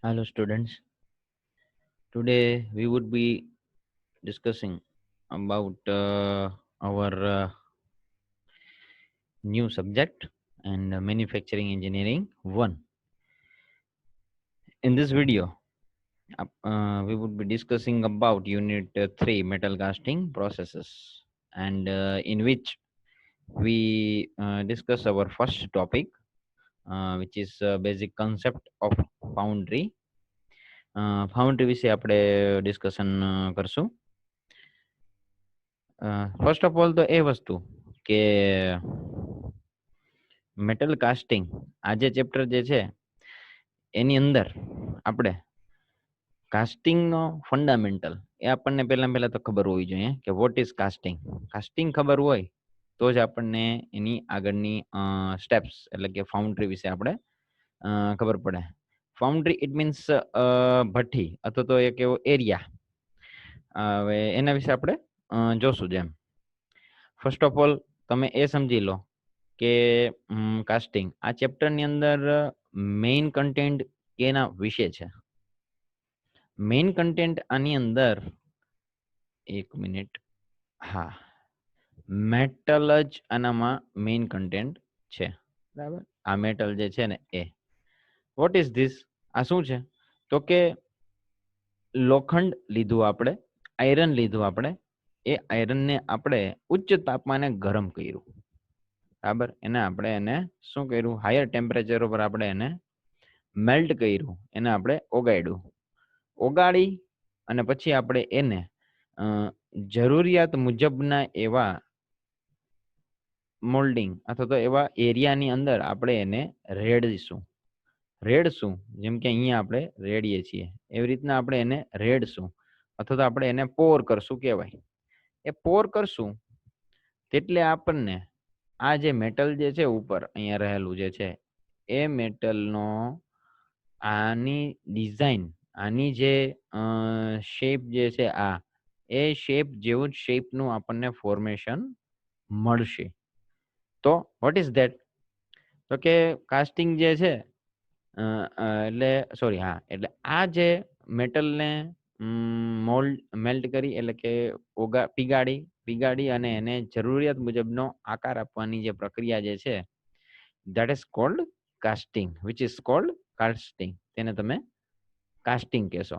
Hello, students. Today we would be discussing about our new subject and manufacturing engineering 1. In this video, we would be discussing about unit 3 metal casting processes, and in which we discuss our first topic, which is basic concept of foundry. Foundry વિશે આપણે discussion કરશું. First of all તો એ વસ્તુ કે metal casting આ જે chapter જે છે એની અંદર આપણે કાસ્ટિંગનો ફંડામેન્ટલ એ આપણને પહેલા તો ખબર હોવી જોઈએ કે વોટ ઇઝ કાસ્ટિંગ. કાસ્ટિંગ ખબર હોય તો જ આપણને એની આગળની સ્ટેપ્સ એટલે કે ફાઉન્ડ્રી વિશે આપણે ખબર પડે. ફાઉન્ડ્રી ઇટ મીન્સ ભઠ્ઠી અથવા તો એક એવો એરિયા. હવે એના વિશે આપણે જોશું. જેમ ફર્સ્ટ ઓફ ઓલ તમે એ સમજી લો કે કાસ્ટિંગ આ ચેપ્ટરની અંદર મેઇન કન્ટેન્ટ કેના વિશે છે. મેઇન કન્ટેન્ટ આની અંદર એક મિનિટ, હા, મેટલ જ આનામાં મેઇન કન્ટેન્ટ છે. બરાબર, આ મેટલ જે છે ને એ વોટ ઇઝ ધીસ, આ શું છે તો કે લોખંડ લીધું આપણે, આયરન લીધું આપણે, એ આયરનને આપણે ઉચ્ચ તાપમાને ગરમ કર્યું. બરાબર, એને શું કર્યું, હાયર ટેમ્પરેચર ઉપર આપણે એને મેલ્ટ કર્યું, એને આપણે ઓગાળ્યું. ઓગાળી અને પછી આપણે એને જરૂરિયાત મુજબના એવા મોલ્ડિંગ અથવા તો એવા એરિયાની અંદર આપણે એને રેડીશું. જેમ કે અહીંયા આપણે રેડીએ છીએ એવી રીતના આપણે એને રેડશું અથવા તો આપણે એને પોર કરશું કહેવાય. એ પોર કરશું તેટલે આપણને આ જે મેટલ જે છે ઉપર અહીંયા રહેલું જે છે એ મેટલનો આની ડિઝાઇન, આની જે શેપ જે છે આ એ શેપ જેવું જ શેપનું આપણને ફોર્મેશન મળશે. તો વોટ ઇઝ ધેટ, તો કે કાસ્ટિંગ જે છે એટલે સોરી હા એટલે આ જે મેટલને મેલ્ટ કરી એટલે કે પીગાડી અને એને જરૂરિયાત મુજબનો આકાર આપવાની જે પ્રક્રિયા જે છે that is called casting, which is called casting. તેને તમે કાસ્ટિંગ કહેશો.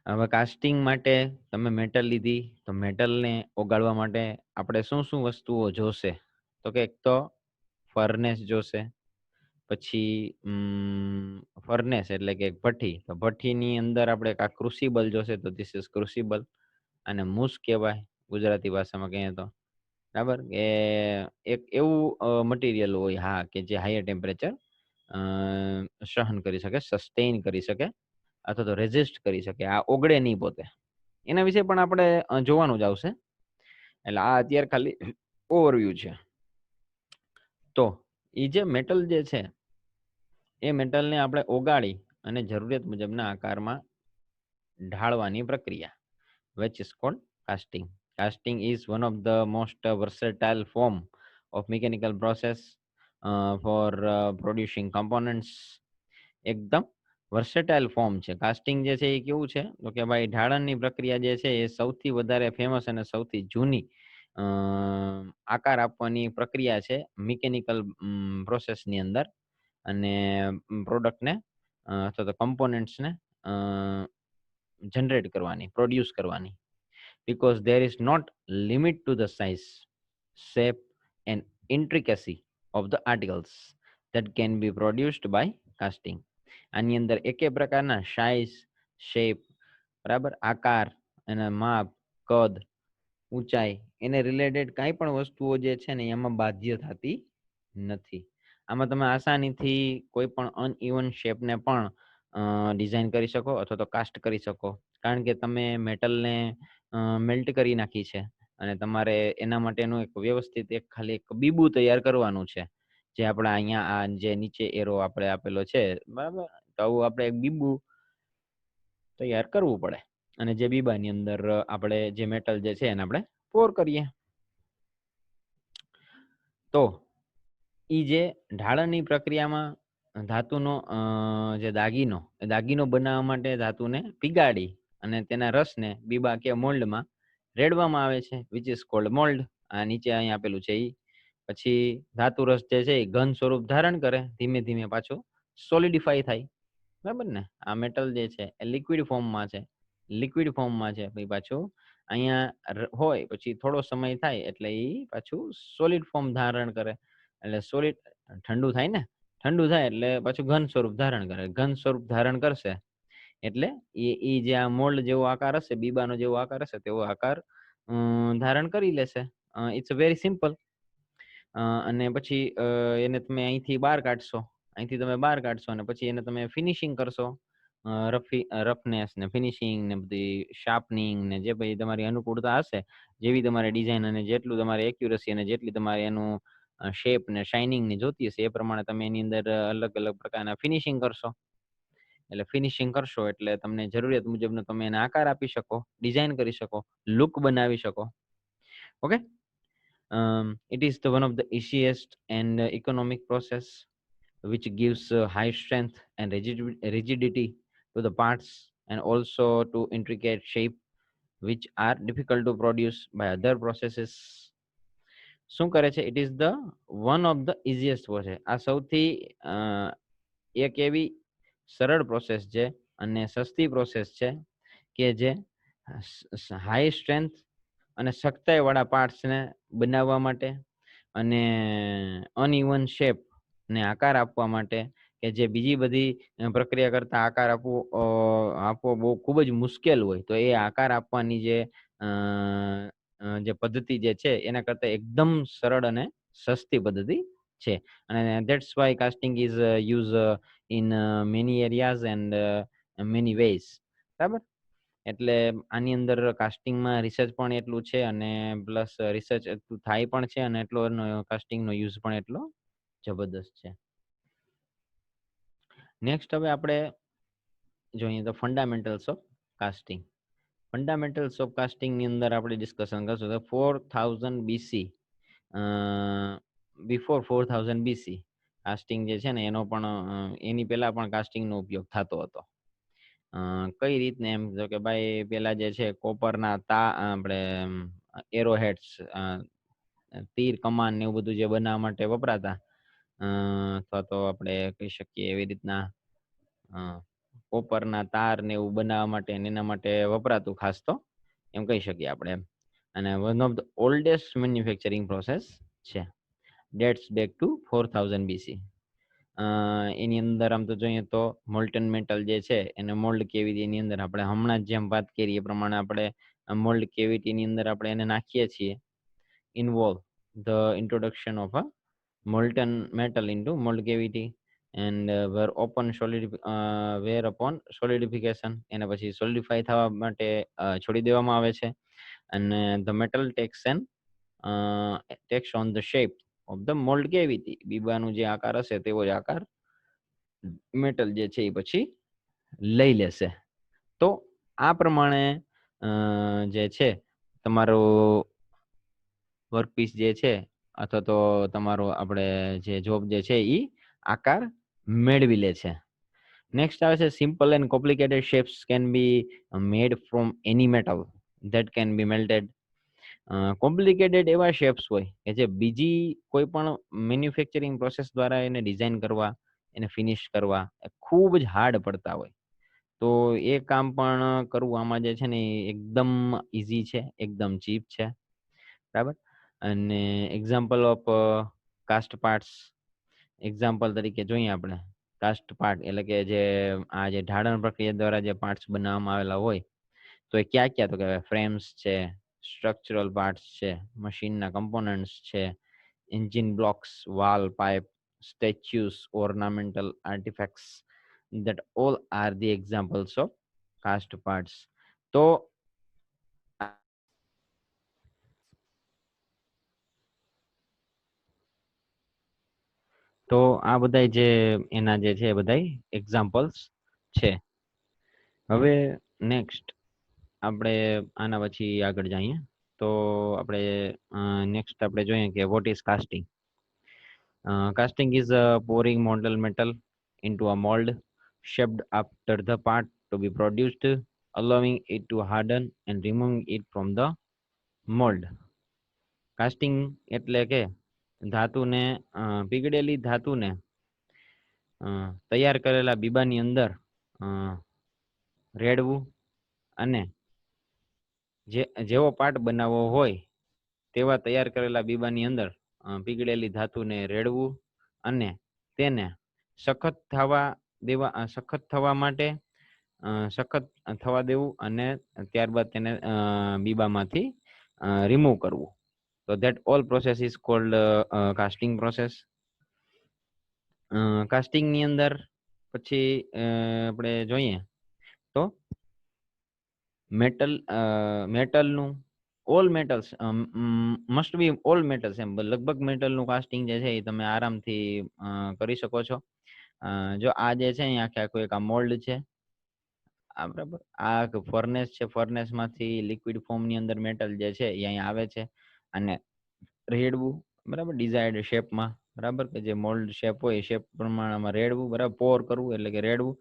હવે કાસ્ટિંગ માટે તમે મેટલ લીધી તો મેટલને ઓગાળવા માટે આપણે શું શું વસ્તુઓ જોશે તો કે એક તો ફર્નેસ જોશે, પછી ફર્નેસ એટલે કે ભઠ્ઠી, તો ભઠ્ઠીની અંદર આપણે આ ક્રુસિબલ જોશે તો ધીસ ઇઝ ક્રુસિબલ, અને મૂસ કહેવાય ગુજરાતી ભાષામાં કહીએ તો. બરાબર, કે એક એવું મટીરિયલ હોય હા કે જે હાયર ટેમ્પરેચર સહન કરી શકે, સસ્ટેઇન કરી શકે અથવા તો રેઝિસ્ટ કરી શકે, આ ઓગળે નહીં પોતે. એના વિશે પણ આપણે જોવાનું જ આવશે. એટલે આ અત્યારે ખાલી ઓવરવ્યૂ છે. તો એ જે મેટલ જે છે એ મેટલને આપણે ઓગાળી અને જરૂરિયાત મુજબના આકારમાં ઢાળવાની પ્રક્રિયા, which is called casting. Casting is one of the most versatile form of mechanical process for producing components. એકદમ વર્સેટાઇલ ફોર્મ છે કાસ્ટિંગ જે છે એ. કેવું છે તો કે ભાઈ ઢાળણની પ્રક્રિયા જે છે એ સૌથી વધારે ફેમસ અને સૌથી જૂની આકાર આપવાની પ્રક્રિયા છે મિકેનિકલ પ્રોસેસની અંદર. અને પ્રોડક્ટને અથવા તો કમ્પોનન્ટ્સને જનરેટ કરવાની, પ્રોડ્યુસ કરવાની. because there is not limit to the size, shape and intricacy of the articles that can be produced by casting. આની અંદર એકે પ્રકારના સાઇઝ, શેપ, બરાબર, આકાર અને માપ, કદ, ઊંચાઈ એને રિલેટેડ કાંઈ પણ વસ્તુઓ જે છે ને એમાં બાધ્ય થતી નથી. આમાં તમે આસાનીથી કોઈ પણ અનઇવન શેપને પણ ડિઝાઇન કરી શકો અથવા તો કાસ્ટ કરી શકો, કારણ કે તમે મેટલને મેલ્ટ કરી નાખી છે અને તમારે એના માટેનું એક વ્યવસ્થિત એક ખાલી એક બીબું તૈયાર કરવાનું છે, જે આપણે અહીંયા આ જે નીચે એરો આપણે આપેલો છે, બરાબર, તો આવું આપણે એક બીબું તૈયાર કરવું પડે અને જે બીબાની અંદર આપણે જે મેટલ જે છે એને આપણે પોર કરીએ. તો ઈ જે ઢાળણની પ્રક્રિયામાં ધાતુનો જે દાગીનો એ દાગીનો બનાવવા માટે ધાતુને પીગાડી અને તેના રસને બીબા કે મોલ્ડમાં રેડવામાં આવે છે, વિચ ઇઝ કોલ્ડ મોલ્ડ. આ નીચે અહીં આપેલું છે ઈ. પછી ધાતુ રસ જે છે એ ઘન સ્વરૂપ ધારણ કરે, ધીમે ધીમે પાછું સોલિડિફાઈ થાય, બરાબર ને. આ મેટલ જે છે એ લિક્વિડ ફોર્મમાં છે, લિક્વિડ ફોર્મમાં છે, પછી પાછું અહીંયા હોય પછી થોડો સમય થાય એટલે એ પાછું સોલિડ ફોર્મ ધારણ કરે. એટલે સોલિડ ઠંડુ થાય ને, ઠંડુ થાય એટલે પાછું ઘન સ્વરૂપ ધારણ કરે, ઘન સ્વરૂપ ધારણ કરશે એટલે એ જે આ મોલ્ડ જેવો આકાર હશે, બીબાનો જેવો આકાર હશે, તેવો આકાર ધારણ કરી લેશે. It's very simple. અને પછી એને તમે અહીંથી બહાર કાઢશો, અહીંથી તમે બહાર કાઢશો અને પછી એને તમે ફિનિશિંગ કરશો. રફનેસ ને ફિનિશિંગ ને બધી શાર્પનિંગ ને જે ભાઈ તમારી અનુકૂળતા હશે, જેવી તમારે ડિઝાઇન અને જેટલું તમારે એક્યુરસી અને જેટલી તમારે એનું શેપ ને શાઇનિંગ ની જોતી હશે એ પ્રમાણે તમે એની અંદર અલગ અલગ પ્રકારના ફિનિશિંગ કરશો. એટલે ફિનિશિંગ કરશો એટલે તમને જરૂરિયાત મુજબનો તમે એને આકાર આપી શકો, ડિઝાઇન કરી શકો, લુક બનાવી શકો. Okay. It is the one of the easiest and economic process which gives high strength and rigidity to the parts and also to intricate shape which are difficult to produce by other processes. શું કરે છે? It is the one of the easiest process. આ સૌથી એક એવી સરળ process છે અને સસ્તી પ્રોસેસ છે કે જે હાઈ સ્ટ્રેન્થ અને સખ્તાઈ વાળા પાર્ટ્સને બનાવવા માટે અને અનઇવન શેપ ને આકાર આપવા માટે, કે જે બીજી બધી પ્રક્રિયા કરતા આકાર આપવો બહુ ખૂબ જ મુશ્કેલ હોય, તો એ આકાર આપવાની જે પદ્ધતિ જે છે એના કરતા એકદમ સરળ અને સસ્તી પદ્ધતિ છે. અને that's why casting is use in many areas and many ways. બરાબર. એટલે આની અંદર કાસ્ટિંગમાં રિસર્ચ પણ એટલું છે અને પ્લસ રિસર્ચ એટલું થાય પણ છે અને એટલો કાસ્ટિંગનો યુઝ પણ એટલો જબરદસ્ત છે. નેક્સ્ટ હવે આપણે જોઈએ તો fundamentals of casting. Fundamentals of casting ની અંદર આપણે ડિસ્કશન કરશું તો 4000 BC, બિફોર 4000 BC કાસ્ટિંગ જે છે ને એનો પણ એની પહેલા પણ કાસ્ટિંગનો ઉપયોગ થતો હતો. કઈ રીતને એમ તો કે ભાઈ પેલા જે છે કોપરના આપણે એરો હેડ્સ, તીર કમાન ને એવું બધું જે બનાવવા માટે વપરાતા, અથવા તો આપણે કહી શકીએ એવી રીતના કોપરના તાર ને એવું બનાવવા માટે એના માટે વપરાતું ખાસ તો એમ કહી શકીએ આપણે એમ. અને one of the oldest manufacturing process છે, ડેટ્સ બેક ટુ 4000 BC. એની અંદર આમ તો જોઈએ તો મોલ્ટન મેટલ જે છે એને મોલ્ડ કેવિટી ની અંદર આપણે હમણાં જેમ વાત કરી એ પ્રમાણે આપણે મોલ્ડ કેવિટી ની અંદર આપણે એને નાખીએ છીએ. Involve the introduction of a molten metal into mold cavity and where upon solidification એના પછી સોલિડિફાઈ થવા માટે છોડી દેવામાં આવે છે. અને the metal takes on the shape of the mold cavity. બીબાનું જે આકાર હશે તેવો જ આકાર મેટલ જે છે એ પછી લઈ લેશે. તો આ પ્રમાણે જે છે તમારો વર્કપીસ જે છે અથવા તો તમારો આપણે જે જોબ જે છે એ આકાર મેળવી લે છે. નેક્સ્ટ આવે છે simple and complicated shapes can B made from any metal that can be melted. Complicated એવા શેપ્સ હોય કે જે બીજી કોઈ પણ મેન્યુફેક્ચરિંગ પ્રોસેસ દ્વારા એને ડિઝાઇન કરવા, એને ફિનિશ કરવા ખૂબ જ હાર્ડ પડતા હોય, તો એ કામ પણ કરવું આમાં જે છે ને એકદમ ઈઝી છે, એકદમ ચીપ છે. બરાબર. અને example of cast parts, example તરીકે જોઈએ આપણે કાસ્ટ પાર્ટ એટલે કે જે આ જે ઢાળણ પ્રક્રિયા દ્વારા જે પાર્ટ્સ બનાવવામાં આવેલા હોય, તો એ ક્યાં ક્યાં તો કે ફ્રેમ્સ છે, સ્ટ્રક્ચરલ પાર્ટ્સ છે, મશીનના કમ્પોનન્ટ્સ છે, engine blocks, valve pipe, statues, ornamental artefacts, that all are the examples of cast parts. તો આ બધા જે એના જે છે બધા એક્ઝામ્પલ્સ છે. હવે નેક્સ્ટ આપણે આના પછી આગળ જઈએ તો આપણે નેક્સ્ટ આપણે જોઈએ કે what is casting. Casting is pouring molten metal into a mold shaped after the part to be produced, allowing it to harden and removing it from the mold. Casting એટલે કે ધાતુને પીગળેલી ધાતુને તૈયાર કરેલા બીબાની અંદર રેડવું અને જેવો પાર્ટ બનાવવો હોય તેવા તૈયાર કરેલા બીબાની અંદર પીગળેલી ધાતુને રેડવું અને તેને સખત થવા માટે સખત થવા દેવું અને ત્યારબાદ તેને બીબામાંથી રિમૂવ કરવું. તો that all process is called casting process. Casting ની અંદર પછી આપણે જોઈએ તો મેટલનું all metals must be all metals એમ લગભગ મેટલનું કાસ્ટિંગ જે છે એ તમે આરામથી કરી શકો છો. જો આ જે છે એ આખે આખું એક આ મોલ્ડ છે, આ બરાબર આ ફર્નેસ છે, ફર્નેસ માંથી લિક્વિડ ફોર્મ ની અંદર મેટલ જે છે એ અહીંયા આવે છે અને રેડવું બરાબર ડિઝાયર્ડ શેપમાં, બરાબર કે જે મોલ્ડ શેપ હોય એ શેપ પ્રમાણમાં રેડવું, બરાબર પોર કરવું એટલે કે રેડવું,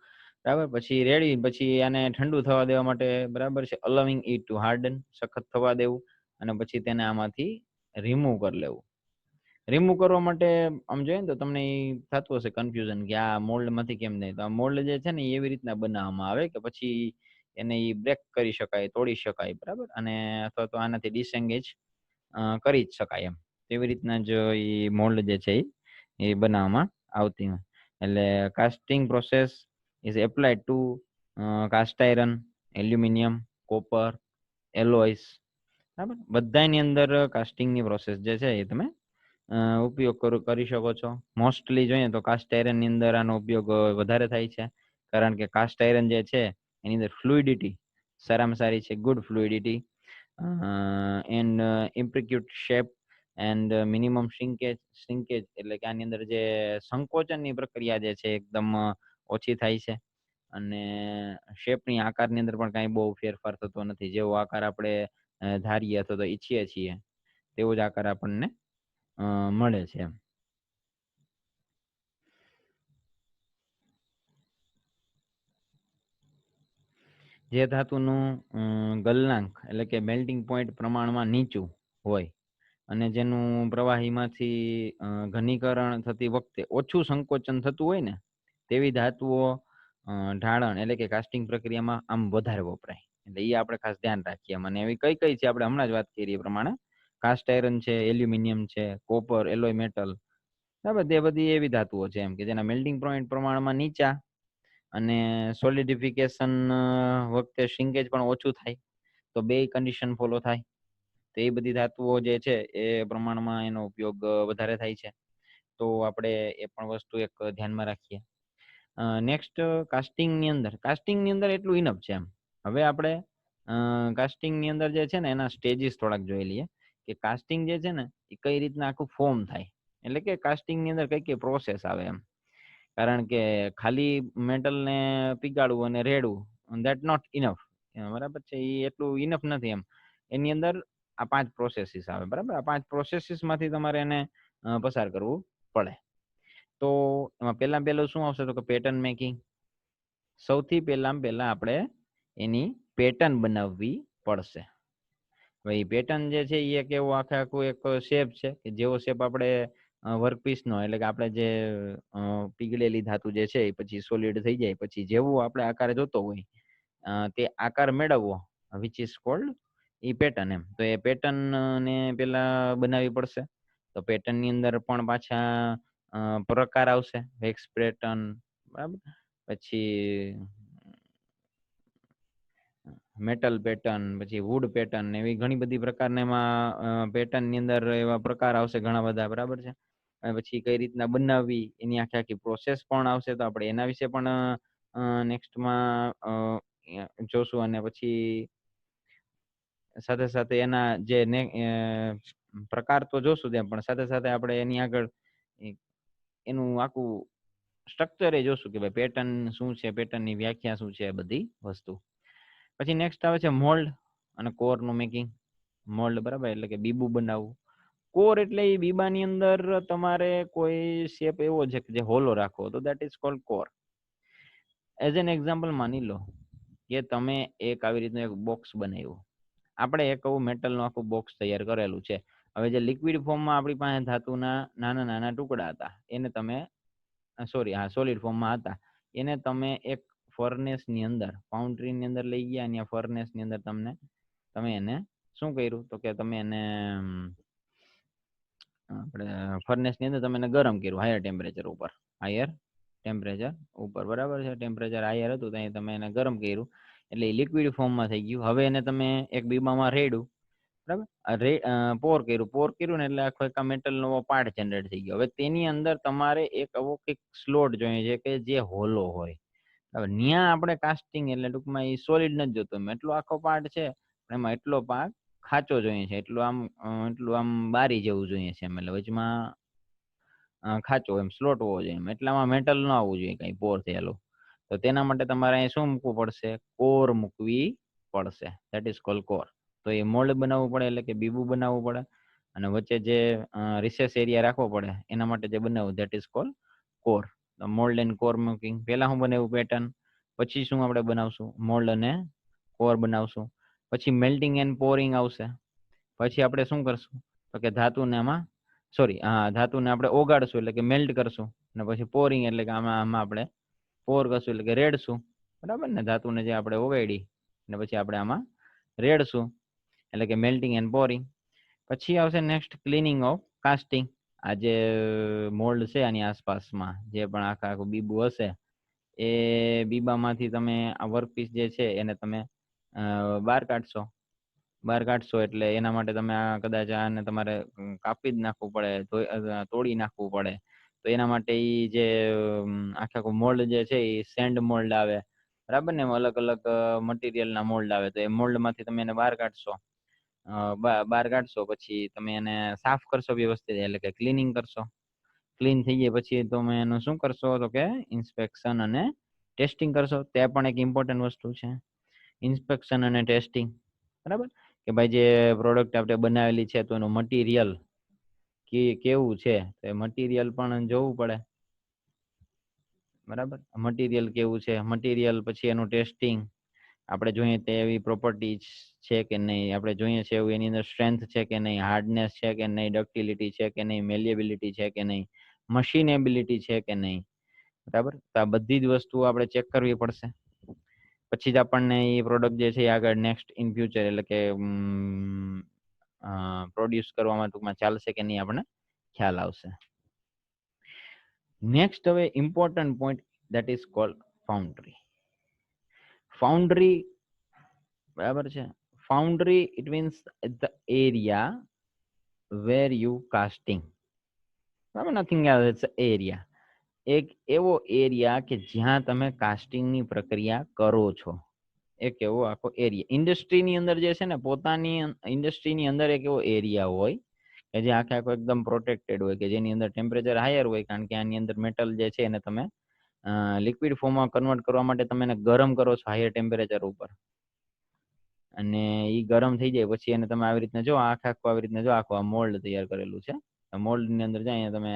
બરાબર પછી રેડી પછી આને ઠંડુ થવા દેવા માટે, બરાબર છે, અલાવિંગ ઇટ ટુ હાર્ડન સખત થવા દેવું અને પછી તેને આમાંથી રિમૂવ કરી લેવું. રિમૂવ કરવા માટે આમ જોઈએ ને તો તમને થતું હશે કન્ફ્યુઝન કે આ મોલ્ડ માંથી કેમ નહીં. તો આ મોલ્ડ જે છે ને એવી રીતના બનાવવામાં આવે કે પછી એને બ્રેક કરી શકાય, તોડી શકાય, બરાબર, અને અથવા તો આનાથી ડિસએંગેજ કરી જ શકાય એમ. તેવી રીતના જ એ મોલ્ડ જે છે એ બનાવવામાં આવતી હોય. એટલે casting process is applied to cast iron, aluminium, copper, alloys, બરાબર બધાની અંદર કાસ્ટિંગની પ્રોસેસ જે છે એ તમે ઉપયોગ કરી શકો છો. મોસ્ટલી જોઈએ તો કાસ્ટ આયરન ની અંદર આનો ઉપયોગ વધારે થાય છે, કારણ કે કાસ્ટ આયરન જે છે એની અંદર ફ્લુઇડિટી સારામાં સારી છે, good fluidity and intricate shape and minimum shrinkage એટલે કે આની અંદર જે સંકોચનની પ્રક્રિયા જે છે એકદમ ઓછી થાય છે અને શેપની આકારની અંદર પણ કાંઈ બહુ ફેરફાર થતો નથી. જેવો આકાર આપણે ધારીએ અથવા તો ઈચ્છીએ છીએ તેવો જ આકાર આપણને મળે છે એમ. જે ધાતુનું ગલનાંક એટલે કે મેલ્ટિંગ પોઈન્ટ પ્રમાણમાં નીચું હોય અને જેનું પ્રવાહીમાંથી ઘનીકરણ થતી વખતે ઓછું સંકોચન થતું હોય ને તેવી ધાતુઓ ઢાળણ એટલે કે કાસ્ટિંગ પ્રક્રિયામાં આમ વધારે વપરાય. એટલે એ આપણે ખાસ ધ્યાન રાખીએ. અને એવી કઈ કઈ છે આપણે હમણાં જ વાત કરી એ પ્રમાણે કાસ્ટ આયરન છે, એલ્યુમિનિયમ છે, કોપર, એલોય મેટલ, બરાબર તે બધી એવી ધાતુઓ છે એમ કે જેના મેલ્ટિંગ પોઈન્ટ પ્રમાણમાં નીચા અને સોલિડિફિકેશન વખતે શ્રિંકેજ પણ ઓછું થાય. તો બે કન્ડિશન ફોલો થાય. તો એ બધી ધાતુઓ જે છે એ પ્રમાણમાં એનો ઉપયોગ વધારે થાય છે. તો આપણે એ પણ વસ્તુ એક ધ્યાનમાં રાખીએ. નેક્સ્ટ કાસ્ટિંગ ની અંદર એટલું ઇનફ છે એમ. હવે આપણે કાસ્ટિંગ ની અંદર જે છે ને એના સ્ટેજીસ થોડાક જોઈ લઈએ કે કાસ્ટિંગ જે છે ને એ કઈ રીતના આખું ફોર્મ થાય, એટલે કે કાસ્ટિંગ ની અંદર કઈ કઈ પ્રોસેસ આવે એમ. કારણ કે ખાલી મેટલ ને પીગાડવું અને રેડવું ધેટ નોટ ઇનફ, બરાબર છે, એ એટલું ઇનફ નથી એમ. એની અંદર આ 5 પ્રોસેસીસ આવે, બરાબર. આ 5 પ્રોસેસીસ માંથી તમારે એને પસાર કરવું પડે. તો એમાં પહેલું શું આવશે તો કે પેટર્ન મેકિંગ. સૌથી પહેલા આપણે એની પેટર્ન બનાવવી પડશે. ભાઈ પેટર્ન જે છે એ એક એવો આખું એક શેપ છે કે જેવો શેપ આપણે વર્કપીસ નો એટલે કે આપણે જે પીગળેલી ધાતુ જે છે એ પછી સોલિડ થઈ જાય પછી જેવું આપણે આકાર જોતો હોય તે આકાર મેળવવો which is called a pattern એમ. તો એ પેટર્ન ને પેલા બનાવવી પડશે. તો પેટર્ન ની અંદર પણ પાછા પ્રકાર આવશે, વેક્સ પેટર્ન, બરાબર, પછી મેટલ પેટર્ન, પછી વુડ પેટર્ન, એવી ઘણી બધી પ્રકારના એમાં પેટર્ન ની અંદર એવા પ્રકાર આવશે ઘણા બધા, બરાબર છે. અને પછી કઈ રીતના બનાવવી એની આખી આખી પ્રોસેસ પણ આવશે. તો આપણે એના વિશે પણ નેક્સ્ટમાં જોશું. અને પછી સાથે સાથે એના જે પ્રકાર તો જોશું ત્યાં, પણ સાથે સાથે આપણે એની આગળ એનું આખું સ્ટ્રક્ચર એ જોશું કે ભાઈ પેટર્ન શું છે, પેટર્નની વ્યાખ્યા શું છે, બધી વસ્તુ. પછી નેક્સ્ટ આવે છે મોલ્ડ અને કોર નું મેકિંગ. મોલ્ડ, બરાબર, એટલે કે બીબું બનાવવું. કોર એટલે એ બીબાની અંદર તમારે કોઈ શેપ એવો છે કે જે હોલો રાખવો, તો that is called core. As an example માની લો કે તમે એક આવી રીતનું એક બોક્સ બનાવ્યું. આપણે એક એવું મેટલનું આખું બોક્સ તૈયાર કરેલું છે. હવે જે લિક્વિડ ફોર્મમાં આપણી પાસે ધાતુના નાના નાના ટુકડા હતા, એને તમે સોલિડ ફોર્મમાં હતા, એને તમે એક ફર્નેસની અંદર, ફાઉન્ડ્રીની અંદર લઈ ગયા, અને ફર્નેસની અંદર તમે એને શું કર્યું, તો કે તમે એને આપણે ફર્નેસની અંદર તમે એને ગરમ કર્યું હાયર ટેમ્પરેચર ઉપર, બરાબર છે. ટેમ્પરેચર હાયર હતું ત્યાં તમે એને ગરમ કર્યું, એટલે લિક્વિડ ફોર્મમાં થઈ ગયું. હવે એને તમે એક બીબામાં રેડ્યું, બરાબર, પોર કર્યું ને એટલે આખો એક મેટલ નવો પાર્ટ જનરેટ થઈ ગયો. હવે તેની અંદર તમારે એક એવો કંઈક સ્લોટ જોઈએ છે કે જે હોલો હોય. હવે ત્યાં આપણે કાસ્ટિંગ એટલે ટૂંકમાં એ સોલિડ નથી જોતો, એટલો આખો પાર્ટ છે, એમાં એટલો પાર્ટ ખાચો જોઈએ છે, એટલું આમ બારી જેવું જોઈએ છે, એટલે વચમાં ખાચો એમ સ્લોટ હોવો જોઈએ, એટલામાં મેટલ ન આવવું જોઈએ કઈ પોર થયેલું. તો તેના માટે તમારે અહીં શું મૂકવું પડશે, કોર મૂકવી પડશે. That is called core. તો એ મોલ્ડ બનાવવું પડે, એટલે કે બીબું બનાવવું પડે, અને વચ્ચે જે રિસેસ એરિયા રાખવો પડે એના માટે જે બનાવવું, that is called core. Mould and core making. પહેલા શું બનાવ્યું પેટર્ન, પછી શું આપણે બનાવશું, મોલ્ડ અને કોર બનાવશું. પછી મેલ્ટિંગ એન્ડ પોરિંગ આવશે. પછી આપણે શું કરશું, તો કે ધાતુને આપણે ઓગાળશું, એટલે કે મેલ્ટ કરશું, અને પછી પોરિંગ એટલે કે આમાં આપણે પોર કરશું, એટલે કે રેડશું, બરાબર ને. ધાતુને જે આપણે ઓગાળી અને પછી આપણે આમાં રેડશું, એટલે કે મેલ્ટિંગ એન્ડ પોરિંગ. પછી આવશે નેક્સ્ટ ક્લીનિંગ ઓફ કાસ્ટિંગ. આ જે મોલ્ડ છે આની આસપાસમાં જે પણ આખું બીબું હશે, એ બીબામાંથી તમે આ વર્કપીસ જે છે એને તમે બહાર કાઢશો. એટલે એના માટે તમે આ કદાચ આને તમારે કાપી જ નાખવું પડે, તોડી નાખવું પડે. તો એના માટે ઈ જે આખું મોલ્ડ જે છે એ સેન્ડ મોલ્ડ આવે, બરાબર ને, અલગ અલગ મટીરિયલના મોલ્ડ આવે. તો એ મોલ્ડમાંથી તમે એને બહાર કાઢશો. પછી તમે એને સાફ કરશો વ્યવસ્થિત, એટલે કે ક્લીનિંગ કરશો. ક્લીન થઈ જાય પછી તમે એનું શું કરશો, તો કે ઇન્સ્પેક્શન અને ટેસ્ટિંગ કરશો. તે પણ એક ઇમ્પોર્ટન્ટ વસ્તુ છે, ઇન્સ્પેક્શન અને ટેસ્ટિંગ, બરાબર. કે ભાઈ જે પ્રોડક્ટ આપણે બનાવેલી છે તો એનું મટીરિયલ કેવું છે, તો એ મટીરિયલ પણ જોવું પડે, બરાબર. મટીરિયલ કેવું છે, મટીરિયલ પછી એનું ટેસ્ટિંગ. આપણે જોઈએ તેવી પ્રોપર્ટીઝ છે કે નહીં, આપણે જોઈએ છે એવું એની અંદર સ્ટ્રેન્થ છે કે નહીં, હાર્ડનેસ છે કે નહીં, ડક્ટિલિટી છે કે નહીં, મેલિએબિલિટી છે કે નહીં, મશીનેબિલિટી છે કે નહીં, બરાબર. તો આ બધી જ વસ્તુઓ આપણે ચેક કરવી પડશે. પછી જ આપણને એ પ્રોડક્ટ જે છે આગળ નેક્સ્ટ ઇન ફ્યુચર, એટલે કે પ્રોડ્યુસ કરવામાં ટૂંકમાં ચાલશે કે નહીં, આપણને ખ્યાલ આવશે. નેક્સ્ટ હવે important point, that is called foundry. Foundry, બરાબર છે. Foundry it means the area where you casting, બરાબર. Nothing else, it's area. એક એવો એરિયા કે જ્યાં તમે કાસ્ટિંગની પ્રક્રિયા કરો છો, એક એવો આખો એરિયા. ઇન્ડસ્ટ્રીની અંદર જે છે ને, પોતાની ઇન્ડસ્ટ્રીની અંદર એક એવો એરિયા હોય કે જે આખો એકદમ પ્રોટેક્ટેડ હોય, કે જેની અંદર ટેમ્પરેચર હાયર હોય, કારણ કે આની અંદર મેટલ જે છે એને તમે લિક્વિડ ફોર્મમાં કન્વર્ટ કરવા માટે તમે એને ગરમ કરો છો હાયર ટેમ્પરેચર ઉપર, અને એ ગરમ થઈ જાય પછી એને તમે આવી રીતના જો આખું આવી રીતના જો આખું આ મોલ્ડ તૈયાર કરેલું છે. મોલ્ડ ની અંદર જાય તમે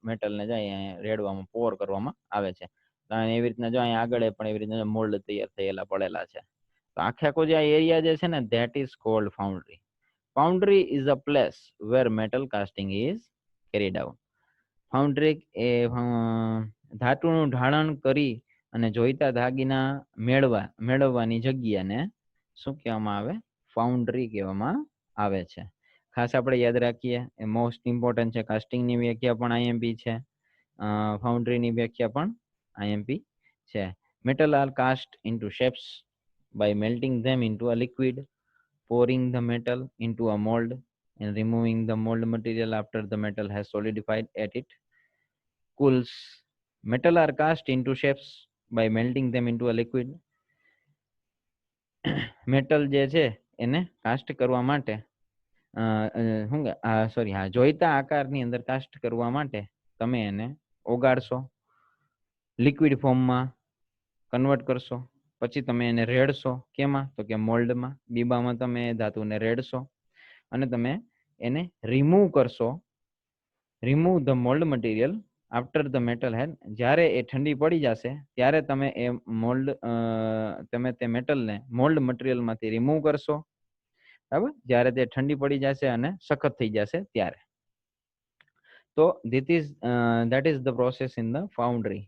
મેટલ ને જાય રેડવામાં, પોર કરવામાં આવે છે. એવી રીતના જો અહીંયા આગળ પણ એવી રીતના મોલ્ડ તૈયાર થયેલા પડેલા છે. તો આખો જે એરિયા જે છે ને, that is called foundry. Foundry is a place where metal casting is carried out. Foundry એ ધાતુનું ઢાળણ કરી અને જોઈતા દાગીના મેળવવાની જગ્યાને શું કહેવામાં આવે, ફાઉન્ડ્રી કહેવામાં આવે છે. ખાસ આપણે યાદ રાખીએ, એ મોસ્ટ ઇમ્પોર્ટન્ટ છે. કાસ્ટિંગની વ્યાખ્યા પણ આઈએમપી છે, ફાઉન્ડ્રીની વ્યાખ્યા પણ આઈએમપી છે. Metal are cast into shapes by melting them into a liquid, pouring the metal into a mold, and removing the mold material after the metal has solidified at it cools. Metal are cast into shapes by melting them into a liquid. Metal જે છે એને cast કરવા માટે જોઈતા આકારની અંદર cast કરવા માટે તમે એને ઓગાળશો, લિક્વિડ ફોર્મમાં કન્વર્ટ કરશો, પછી તમે એને રેડશો. કેમાં, તો કે મોલ્ડમાં, બીબામાં તમે ધાતુને રેડશો, અને તમે એને રિમૂવ કરશો, remove the mould material after the metal head, જ્યારે એ ઠંડી પડી જશે ત્યારે તમે એ મોલ્ડ તમે તે મેટલને મોલ્ડ મટીરિયલમાંથી રિમૂવ કરશો, બરાબર, જ્યારે તે ઠંડી પડી જશે અને સખત થઈ જશે ત્યારે. તો that is the process in the foundry.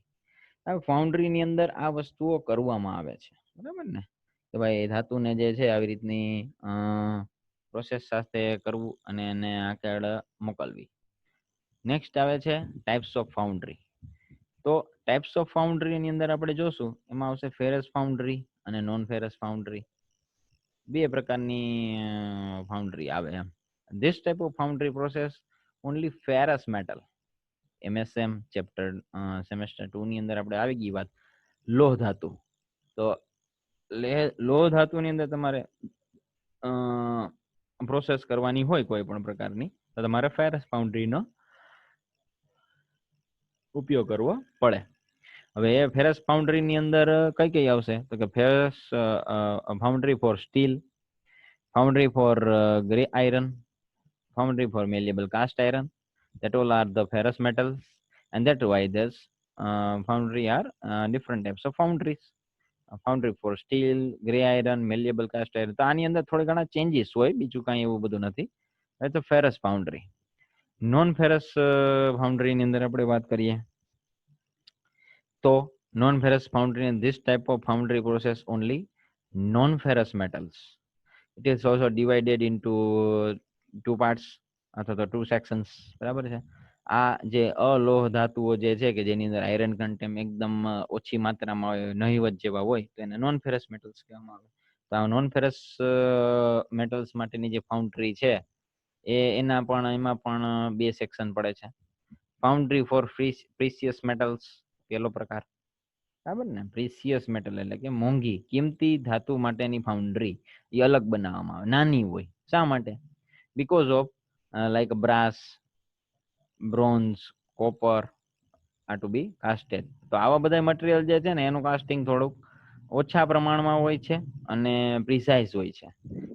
Foundry ની અંદર આ વસ્તુઓ કરવામાં આવે છે, બરાબર ને, કે ભાઈ ધાતુને જે છે આવી રીતની પ્રોસેસ સાથે કરવું અને એને આગળ મોકલવી. નેક્સ્ટ આવે છે ટાઈપ્સ ઓફ ફાઉન્ડ્રી. તો ટાઈપ્સ ઓફ ફાઉન્ડ્રી ની અંદર આપણે જોશું, એમાં આવશે ફેરસ ફાઉન્ડ્રી અને નોન ફેરસ ફાઉન્ડ્રી. બે પ્રકારની ફાઉન્ડ્રી આવે એમ. This type of foundry process only ferrous metal. MSM chapter semester 2 ની અંદર આપણે આવી ગઈ વાત લોહ ધાતુ. તો લોહ ધાતુની અંદર તમારે પ્રોસેસ કરવાની હોય કોઈ પણ પ્રકારની, તો તમારે ફેરસ ફાઉન્ડ્રીનો ઉપયોગ કરવો પડે. હવે એ ફેરસ ફાઉન્ડ્રી ની અંદર કઈ કઈ આવશે, તો કે ferrous foundry for steel, foundry for grey iron, foundry for malleable cast iron. That all are the ferrous metals, and that why there's foundry are different types of foundries. Foundry for steel, grey iron, malleable cast iron. તો આની અંદર થોડી ઘણા changes હોય, બીજું કાંઈ એવું બધું નથી. એ તો ferrous foundry. Non ferrous foundry ની અંદર આપણે વાત કરીએ તો non ferrous foundry, this type of foundry process only non ferrous metals. It is also divided into two parts અથવા તો two sections, બરાબર છે. આ જે અલોહ ધાતુઓ જે છે કે જેની અંદર આયરન કન્ટેન્ટ એકદમ ઓછી માત્રામાં હોય, નહિવત જેવા હોય, તો એને નોન ફેરસ મેટલ્સ કહેવામાં આવે. તો આ નોન ફેરસ મેટલ્સ માટેની જે ફાઉન્ડ્રી છે એમાં પણ બે સેક્શન પડે છે. ફાઉન્ડ્રી ફોર પ્રીસિયસ મેટલ્સ પેલો પ્રકાર, બરાબર ને. પ્રીસિયસ મેટલ એટલે કે મોંઘી કિંમતી ધાતુ માટેની ફાઉન્ડ્રી એ અલગ બનાવવામાં આવે, નાની હોય. શા માટે? Because of like brass, bronze, copper are to be casted. તો આવા બધા મટીરિયલ જે છે ને એનું કાસ્ટિંગ થોડુંક ઓછા પ્રમાણમાં હોય છે અને પ્રિસાઇઝ હોય છે,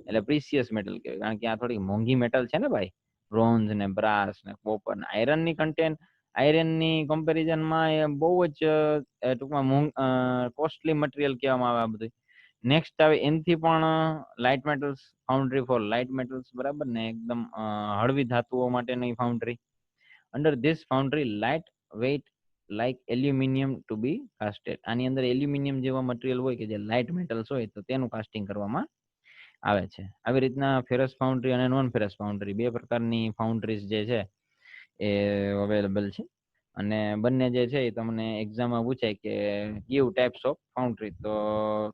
એટલે પ્રીસિયસ મેટલ કહેવાય. કારણ કે આ થોડી મોંઘી મેટલ છે ને ભાઈ, બ્રોન્ઝ ને બ્રાસ ને કોપર ને. આયરનની કન્ટેન્ટ, આયરનની કમ્પેરિઝનમાં એ બહુ જ ટૂંકમાં કોસ્ટલી મટીરિયલ કહેવામાં આવે આ બધું. નેક્સ્ટ આવે એનથી પણ light metals, foundry for light metals, બરાબર ને, એકદમ હળવી ધાતુઓ માટેની foundry. Under this foundry light weight like aluminium to be casted. આની અંદર એલ્યુમિનિયમ જેવા મટીરિયલ હોય કે જે લાઇટ મેટલ્સ હોય, તો તેનું કાસ્ટિંગ કરવામાં આવે છે. આવી રીતના ફેરસ ફાઉન્ડ્રી અને નોન ફેરસ ફાઉન્ડ્રી બે પ્રકારની ફાઉન્ડ્રીઝ જે છે એ અવેલેબલ છે. અને બંને જે છે એ તમને એક્ઝામમાં પૂછાય કે ગીવ ટાઈપ્સ ઓફ ફાઉન્ડ્રી, તો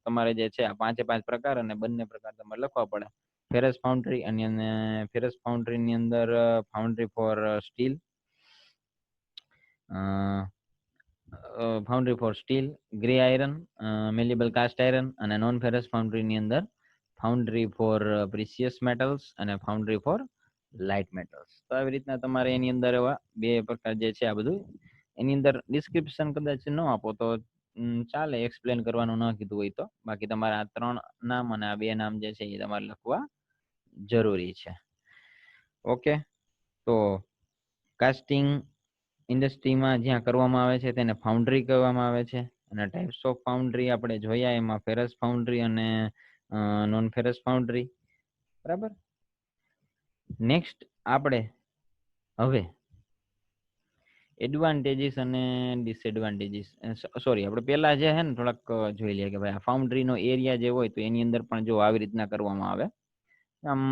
તમારે જે છે આ 5 પ્રકાર અને બંને પ્રકાર તમારે લખવા પડે. ફેરસ ફાઉન્ડ્રી અને ફેરસ ફાઉન્ડ્રી ની અંદર foundry for steel, foundry for steel, grey iron, malleable cast iron, અને નોન ફેરસ ફાઉન્ડ્રી ની અંદર ફાઉન્ડ્રી ફોર પ્રીસિયસ મેટલ્સ અને ફાઉન્ડ્રી ફોર લાઇટ મેટલ્સ. તો આવી રીતના તમારે એની અંદર એવા બે પ્રકાર જે છે આ બધું એની અંદર ડિસ્ક્રિપ્શન કદાચ ન આપો તો ચાલે, એક્સપ્લેન કરવાનું ન કીધું હોય તો. બાકી તમારે આ 3 નામ અને આ 2 નામ જે છે એ તમારે લખવા જરૂરી છે. ઓકે, તો કાસ્ટિંગ ઇન્ડસ્ટ્રીમાં જ્યાં કરવામાં આવે છે તેને ફાઉન્ડ્રી કહેવામાં આવે છે. અને ટાઈપ્સ ઓફ ફાઉન્ડ્રી આપણે જોયા, એમાં ફેરસ ફાઉન્ડ્રી અને નોન ફેરસ ફાઉન્ડ્રી, બરાબર. નેક્સ્ટ આપણે હવે એડવાન્ટેજીસ અને ડિસએડવાન્ટેજીસ, સોરી, આપણે પહેલા જે છે ને થોડાક જોઈ લઈએ કે ભાઈ આ ફાઉન્ડ્રીનો એરિયા જે હોય તો એની અંદર પણ જો આવી રીતના કરવામાં આવે, આમ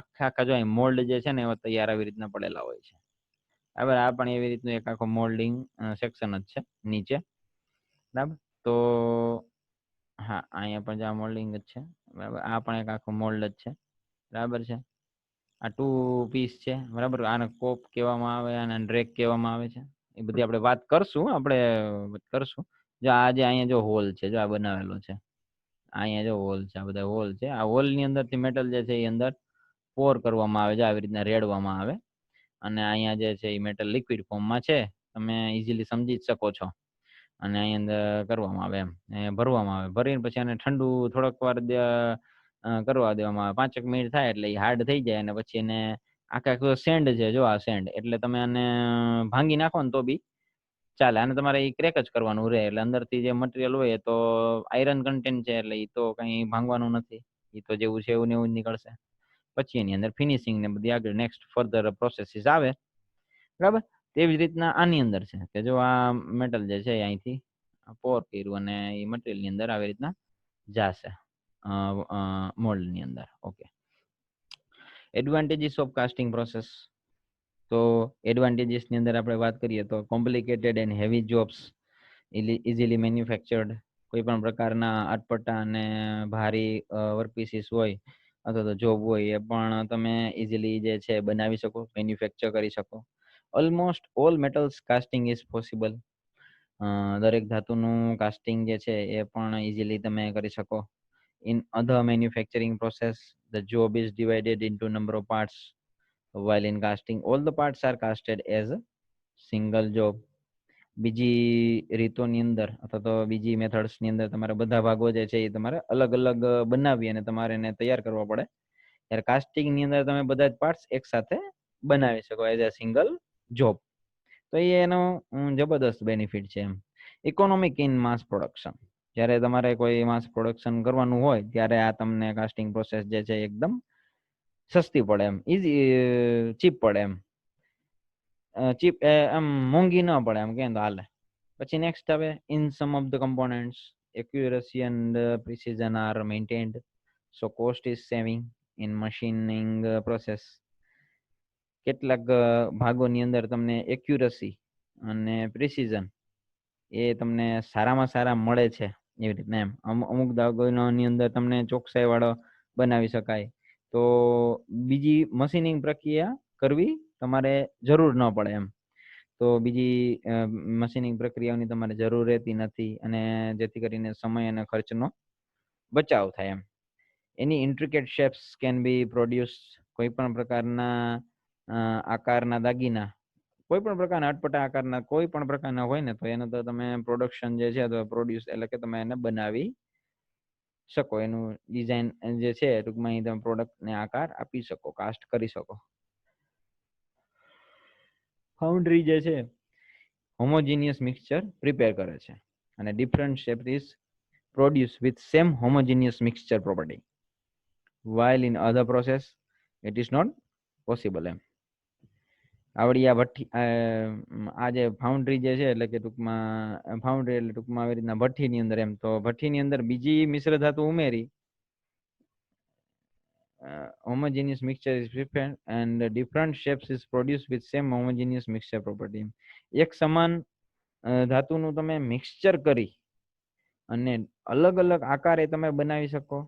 આખા જો મોલ્ડ જે છે ને એવા તૈયાર આવી રીતના પડેલા હોય છે. બરાબર, આ પણ એવી રીતનું એક આખો મોલ્ડિંગ સેક્શન જ છે નીચે, બરાબર. તો હા, અહીંયા પણ આ મોલ્ડિંગ જ છે, બરાબર. આ પણ એક આખો મોલ્ડ જ છે, બરાબર છે. આ 2 પીસ છે, બરાબર. આને કોપ કહેવામાં આવે, આને ડ્રેક કહેવામાં આવે છે. એ બધી આપણે વાત કરશું, જો આજે અહીંયા જો હોલ છે, જો આ બનાવેલો છે, અહીંયા જો હોલ છે, આ બધા હોલ છે. આ હોલ ની અંદર થી મેટલ જે છે એ અંદર પોર કરવામાં આવે છે, આવી રીતના રેડવામાં આવે. અને અહીંયા જે છે એ મેટલ લિક્વિડ ફોર્મમાં છે, તમે ઇઝીલી સમજી જ શકો છો. અને અહીં અંદર કરવામાં આવે, એમ ભરવામાં આવે. ભરીને પછી આને ઠંડુ થોડોક વાર કરવા દેવામાં આવે. 5 મિનિટ થાય એટલે એ હાર્ડ થઈ જાય, અને પછી એને આખા સેન્ડ છે, જો આ સેન્ડ, એટલે તમે આને ભાંગી નાખો ને તો બી ચાલે. આને તમારે ઈ ક્રેક જ કરવાનું રહે, એટલે અંદરથી જે મટીરિયલ હોય એ તો આયરન કન્ટેન્ટ છે, એટલે ઈ તો કઈ ભાંગવાનું નથી. ઈ તો જેવું છે એવું ને એવું જ નીકળશે. પછી એની અંદર ફિનિશિંગ ને બધી આગળ નેક્સ્ટ ફર્ધર પ્રોસેસીસ આવે, બરાબર. તેવી જ રીતના આની અંદર છે કે જો આ મેટલ જે છે અહીંથી પોર કર્યું અને એ મટીરિયલ ની અંદર આવી રીતના જાશે મોલ્ડ ની અંદર. Okay, advantages of casting process. તો એડવાન્ટેજીસ ની અંદર આપણે વાત કરીએ તો complicated and heavy jobs easily manufactured. કોઈ પણ પ્રકારના અટપટા અને ભારી વર્કપીસીસ હોય અથવા તો જોબ હોય એ પણ તમે ઇઝીલી જે છે બનાવી શકો, મેન્યુફેક્ચર કરી શકો. Almost all metals casting is possible. દરેક ધાતુનું કાસ્ટિંગ જે છે એ પણ ઇઝીલી તમે કરી શકો. In other manufacturing process, the job is divided into number of parts, while in casting all the parts are casted as a single job. બીજી રીતોની અંદર અથવા તો બીજી મેથડ્સ ની અંદર તમારે બધા ભાગો જે છે એ તમારે અલગ અલગ બનાવી અને તમારે એને તૈયાર કરવા પડે. ત્યારે કાસ્ટિંગ ની અંદર તમે બધા જ પાર્ટ્સ એક સાથે બનાવી શકો એઝ અ સિંગલ જોબ. તો એ એનો જબરદસ્ત બેનિફિટ છે એમ. Economic in mass production. જ્યારે તમારે કોઈ માસ પ્રોડક્શન કરવાનું હોય ત્યારે આ તમને કાસ્ટિંગ પ્રોસેસ જે છે એકદમ સસ્તી પડે એમ, ઈઝી ચીપ પડે એમ. ચીપ એમ મોંઘી ન પડે એમ કે તો હાલે. પછી નેક્સ્ટ આવે in some of the components accuracy and precision are maintained, so cost is saving in machining process. કેટલાક ભાગોની અંદર તમને એક્યુરસી અને પ્રિસિઝન એ તમને સારામાં સારા મળે છે એવી રીતના એમ. અમુક ભાગોની અંદર તમને ચોકસાઈ વાળો બનાવી શકાય, તો બીજી મશીનિંગ પ્રક્રિયા કરવી તમારે જરૂર ન પડે એમ. તો બીજી મશીનિંગ પ્રક્રિયાઓની તમારે જરૂર રહેતી નથી, અને જેથી કરીને સમય અને ખર્ચનો બચાવ થાય એમ. એની intricate shapes can be produce. કોઈ પણ પ્રકારના આકારના દાગીના, કોઈ પણ પ્રકારના અટપટા આકારના કોઈ પણ પ્રકારના હોય ને તો એનું તો તમે પ્રોડક્શન જે છે તો પ્રોડ્યુસ એટલે કે તમે એને બનાવી શકો. એનું ડિઝાઇન જે છે ટૂંકમાં તમે પ્રોડક્ટને આકાર આપી શકો, કાસ્ટ કરી શકો. ફાઉન્ડ્રી જે છે હોમોજીનિયસ મિક્સચર પ્રિપેર કરે છે અને different shape is produce with same homogeneous mixture property, while in other process it is not possible એમ. આવડી આ ભઠ્ઠી આ જે ફાઉન્ડ્રી જે છે એટલે કે ટૂંકમાં ફાઉન્ડ્રી એટલે ટૂંકમાં આવી રીતના ભઠ્ઠીની અંદર એમ. તો ભઠ્ઠીની અંદર બીજી મિશ્ર ધાતુ ઉમેરી homogeneous mixture is prepared and different shapes is produced with same homogeneous mixture property. એક સમાન ધાતુનું તમે મિક્સચર કરી અને અલગ અલગ આકારે તમે બનાવી શકો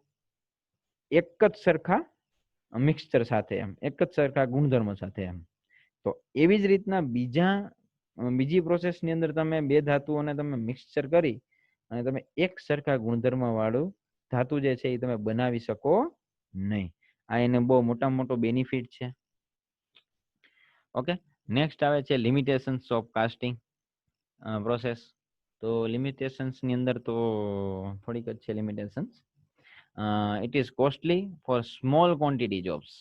એક જ સરખા મિક્સચર સાથે એમ, એક જ સરખા ગુણધર્મ સાથે એમ. તો એવી જ રીતના બીજી પ્રોસેસની અંદર તમે બે ધાતુઓને તમે મિક્સચર કરી અને તમે એક સરખા ગુણધર્મ વાળું ધાતુ જે છે એ તમે બનાવી શકો નહીં. આ એને બહુ મોટામાં મોટો બેનિફિટ છે. ઓકે, નેક્સ્ટ આવે છે લિમિટેશન્સ ઓફ કાસ્ટિંગ પ્રોસેસ. તો લિમિટેશન્સ ની અંદર તો થોડીક જ છે limitations. It is costly for small quantity jobs.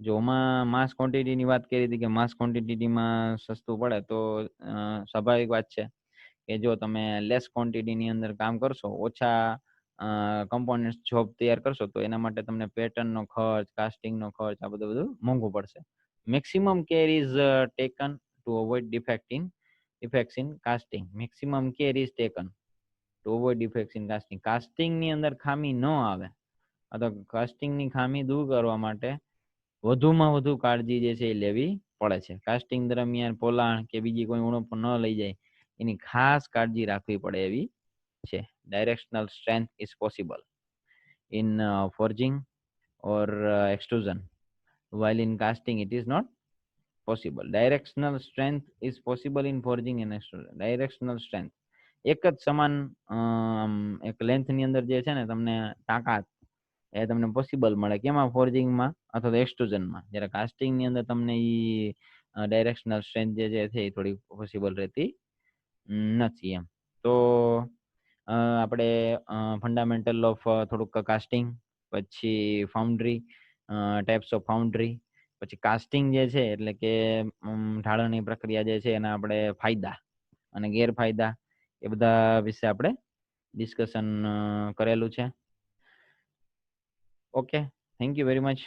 જો માસ ક્વોન્ટિટીની વાત કરી હતી કે માસ ક્વોન્ટિટીમાં સસ્તું પડે, તો સ્વાભાવિક વાત છે કે જો તમે લેસ ક્વોન્ટિટીની અંદર કામ કરશો, ઓછા કમ્પોનન્ટ જોબ તૈયાર કરશો, તો એના માટે તમને પેટર્નનો ખર્ચ, કાસ્ટિંગનો ખર્ચ આ બધું મોંઘું પડશે. Maximum care is taken two avoid defects in casting. Maximum care is taken to avoid defects in casting. Casting ની અંદર ખામી ન આવે અથવા કાસ્ટિંગ ની ખામી દૂર કરવા માટે વધુમાં વધુ કાળજી જે છે એ લેવી પડે છે. કાસ્ટિંગ દરમિયાન પોલાણ કે બીજી કોઈ ઉણપ ન લઈ જાય એની ખાસ કાળજી રાખવી પડે એવી છે. Directional strength is possible in forging or extrusion, while in casting it is not possible. Directional strength is possible in forging and extrusion. Directional strength એક જ સમાન એક લેન્થ ની અંદર જે છે ને તમને તાકાત એ તમને પોસિબલ મળે કેમાં? ફોર્જિંગમાં અથવા તો એક્સટ્રુઝનમાં. જ્યારે કાસ્ટિંગ ની અંદર તમને ઈ ડાયરેક્શનલ સ્ટ્રેન્થ જે છે એ થોડી પોસિબલ રહેતી નથી એમ. તો આપણે ફંડામેન્ટલ ઓફ થોડુંક કાસ્ટિંગ, પછી ફાઉન્ડ્રી, ટાઈપ્સ ઓફ ફાઉન્ડ્રી, પછી કાસ્ટિંગ જે છે એટલે કે ઢાળણની પ્રક્રિયા જે છે એના આપણે ફાયદા અને ગેરફાયદા એ બધા વિશે આપણે ડિસ્કશન કરેલું છે. Okay, thank you very much.